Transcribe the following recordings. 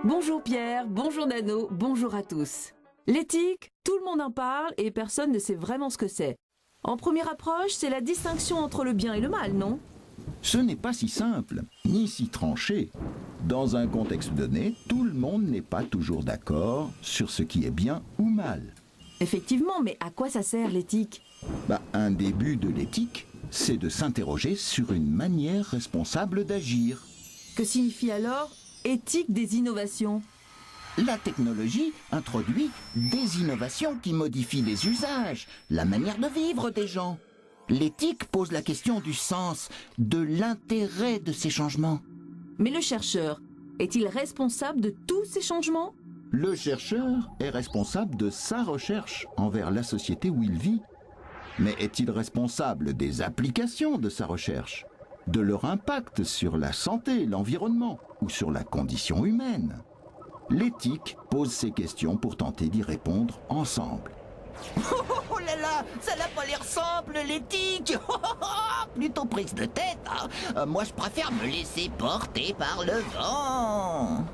Bonjour Pierre, bonjour Nano, bonjour à tous. L'éthique, tout le monde en parle et personne ne sait vraiment ce que c'est. En première approche, c'est la distinction entre le bien et le mal, non? Ce n'est pas si simple, ni si tranché. Dans un contexte donné, tout le monde n'est pas toujours d'accord sur ce qui est bien ou mal. Effectivement, mais à quoi ça sert l'éthique? Un début de l'éthique, c'est de s'interroger sur une manière responsable d'agir. Que signifie alors éthique des innovations? La technologie introduit des innovations qui modifient les usages, la manière de vivre des gens. L'éthique pose la question du sens, de l'intérêt de ces changements. Mais le chercheur, est-il responsable de tous ces changements? Le chercheur est responsable de sa recherche envers la société où il vit. Mais est-il responsable des applications de sa recherche, de leur impact sur la santé, l'environnement ou sur la condition humaine? L'éthique pose ces questions pour tenter d'y répondre ensemble. Oh là là, ça n'a pas l'air simple l'éthique. Plutôt prise de tête, hein. Moi je préfère me laisser porter par le vent.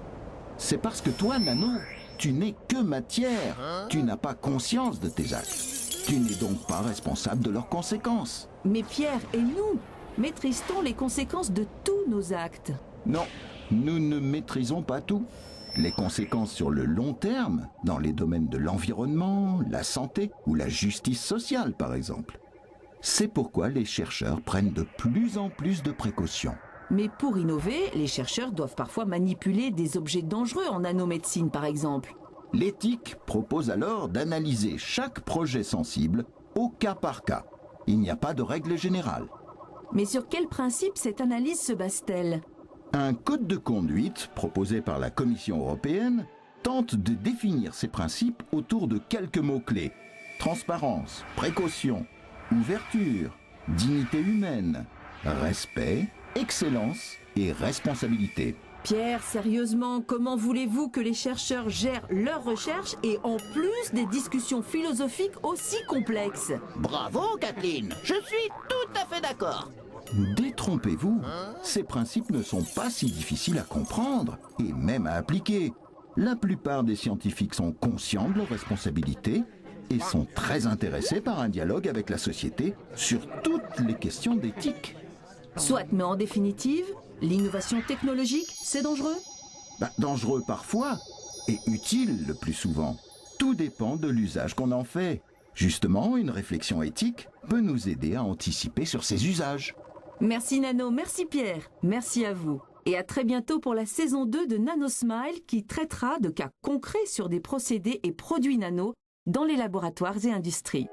C'est parce que toi, Nano, tu n'es que matière. Tu n'as pas conscience de tes actes. Tu n'es donc pas responsable de leurs conséquences. Mais Pierre et nous, maîtrise-t-on les conséquences de tous nos actes? Non, nous ne maîtrisons pas tout. Les conséquences sur le long terme, dans les domaines de l'environnement, la santé ou la justice sociale par exemple. C'est pourquoi les chercheurs prennent de plus en plus de précautions. Mais pour innover, les chercheurs doivent parfois manipuler des objets dangereux en nanomédecine par exemple. L'éthique propose alors d'analyser chaque projet sensible au cas par cas. Il n'y a pas de règle générale. Mais sur quel principe cette analyse se base-t-elle? Un code de conduite proposé par la Commission européenne tente de définir ces principes autour de quelques mots-clés. Transparence, précaution, ouverture, dignité humaine, respect, excellence et responsabilité. Pierre, sérieusement, comment voulez-vous que les chercheurs gèrent leurs recherches et en plus des discussions philosophiques aussi complexes? Bravo Kathleen, je suis tout à fait d'accord. Détrompez-vous, ces principes ne sont pas si difficiles à comprendre et même à appliquer. La plupart des scientifiques sont conscients de leurs responsabilités et sont très intéressés par un dialogue avec la société sur toutes les questions d'éthique. Soit, mais en définitive, l'innovation technologique, c'est dangereux? Dangereux parfois et utile le plus souvent. Tout dépend de l'usage qu'on en fait. Justement, une réflexion éthique peut nous aider à anticiper sur ces usages. Merci Nano, merci Pierre, merci à vous. Et à très bientôt pour la saison 2 de Nanosmile qui traitera de cas concrets sur des procédés et produits nano dans les laboratoires et industries.